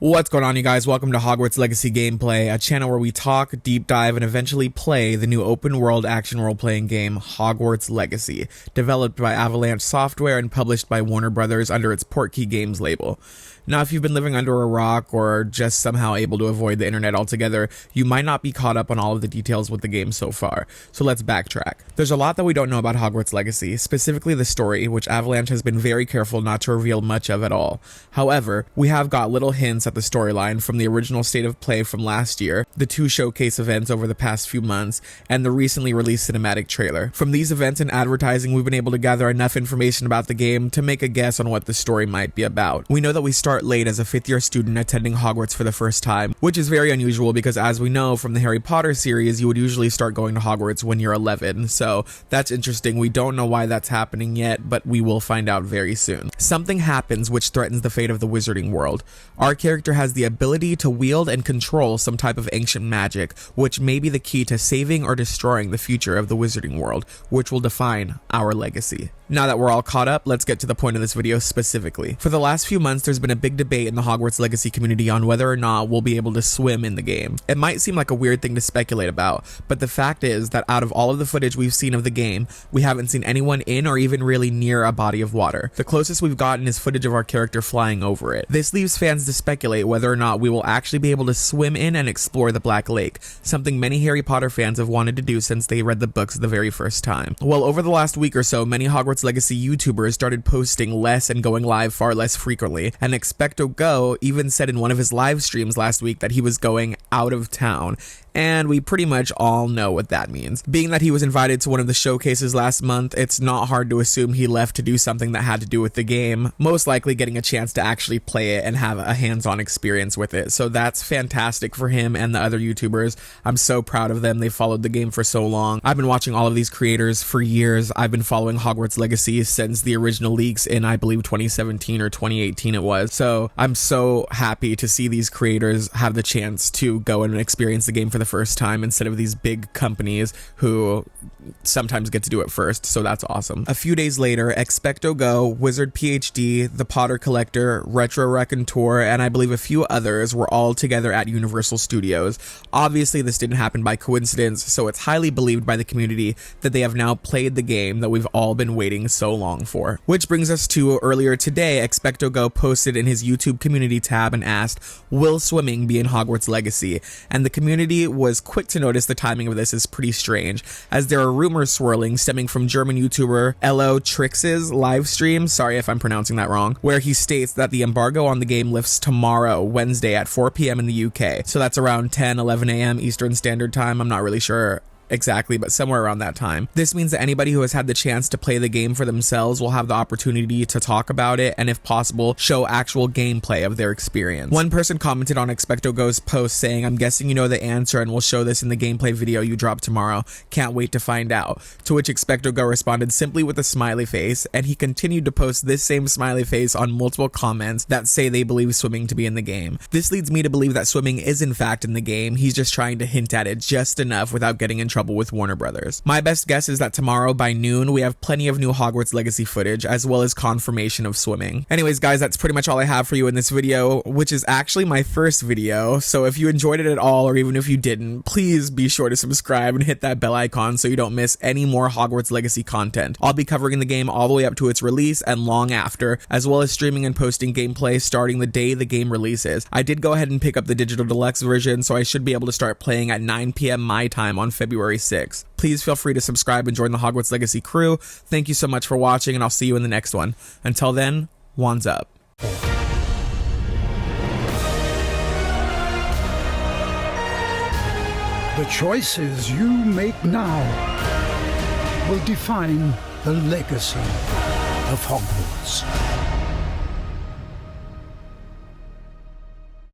What's going on, you guys? Welcome to Hogwarts Legacy Gameplay, a channel where we talk, deep dive, and eventually play the new open-world action role-playing game Hogwarts Legacy, developed by Avalanche Software and published by Warner Brothers under its Portkey Games label. Now, if you've been living under a rock or just somehow able to avoid the internet altogether, you might not be caught up on all of the details with the game so far, so let's backtrack. There's a lot that we don't know about Hogwarts Legacy, specifically the story, which Avalanche has been very careful not to reveal much of at all. However, we have got little hints at the storyline from the original state of play from last year, the two showcase events over the past few months, and the recently released cinematic trailer. From these events and advertising, we've been able to gather enough information about the game to make a guess on what the story might be about. We know that we start late as a fifth-year student attending Hogwarts for the first time, which is very unusual because, as we know from the Harry Potter series, you would usually start going to Hogwarts when you're 11, so that's interesting. We don't know why that's happening yet, but we will find out very soon. Something happens which threatens the fate of the wizarding world. Our character has the ability to wield and control some type of ancient magic, which may be the key to saving or destroying the future of the wizarding world, which will define our legacy. Now that we're all caught up, let's get to the point of this video specifically. For the last few months, there's been a big debate in the Hogwarts Legacy community on whether or not we'll be able to swim in the game. It might seem like a weird thing to speculate about, but the fact is that out of all of the footage we've seen of the game, we haven't seen anyone in or even really near a body of water. The closest we've gotten is footage of our character flying over it. This leaves fans to speculate whether or not we will actually be able to swim in and explore the Black Lake, something many Harry Potter fans have wanted to do since they read the books the very first time. Well, over the last week or so, many Hogwarts Legacy YouTubers started posting less and going live far less frequently, and Expecto Go even said in one of his live streams last week that he was going out of town. And we pretty much all know what that means. Being that he was invited to one of the showcases last month, it's not hard to assume he left to do something that had to do with the game, most likely getting a chance to actually play it and have a hands-on experience with it. So that's fantastic for him and the other YouTubers. I'm so proud of them. They followed the game for so long. I've been watching all of these creators for years. I've been following Hogwarts Legacy since the original leaks in, I believe, 2017 or 2018 it was. So I'm so happy to see these creators have the chance to go and experience the game for the first time instead of these big companies who sometimes get to do it first, so that's awesome. A few days later, Expecto Go, Wizard PhD, The Potter Collector, Retro Raconteur, and I believe a few others were all together at Universal Studios. Obviously, this didn't happen by coincidence, so it's highly believed by the community that they have now played the game that we've all been waiting so long for. Which brings us to earlier today, Expecto Go posted in his YouTube community tab and asked, "Will swimming be in Hogwarts Legacy?" And the community was quick to notice the timing of this is pretty strange, as there are rumors swirling stemming from German YouTuber Elo Trix's live stream, sorry if I'm pronouncing that wrong, where he states that the embargo on the game lifts tomorrow, Wednesday at 4 p.m. in the UK. So that's around 10-11 a.m. Eastern Standard Time. I'm not really sure exactly, but somewhere around that time. This means that anybody who has had the chance to play the game for themselves will have the opportunity to talk about it and, if possible, show actual gameplay of their experience. One person commented on Expecto Go's post saying, "I'm guessing you know the answer and we'll show this in the gameplay video you drop tomorrow. Can't wait to find out." To which Expecto Go responded simply with a smiley face, and he continued to post this same smiley face on multiple comments that say they believe swimming to be in the game. This leads me to believe that swimming is in fact in the game. He's just trying to hint at it just enough without getting in trouble with Warner Brothers. My best guess is that tomorrow by noon we have plenty of new Hogwarts Legacy footage as well as confirmation of swimming. Anyways guys, that's pretty much all I have for you in this video, which is actually my first video, so if you enjoyed it at all or even if you didn't, please be sure to subscribe and hit that bell icon so you don't miss any more Hogwarts Legacy content. I'll be covering the game all the way up to its release and long after, as well as streaming and posting gameplay starting the day the game releases. I did go ahead and pick up the digital deluxe version, so I should be able to start playing at 9 p.m. my time on February 6th. Please feel free to subscribe and join the Hogwarts Legacy crew. Thank you so much for watching, and I'll see you in the next one. Until then, wands up. The choices you make now will define the legacy of Hogwarts.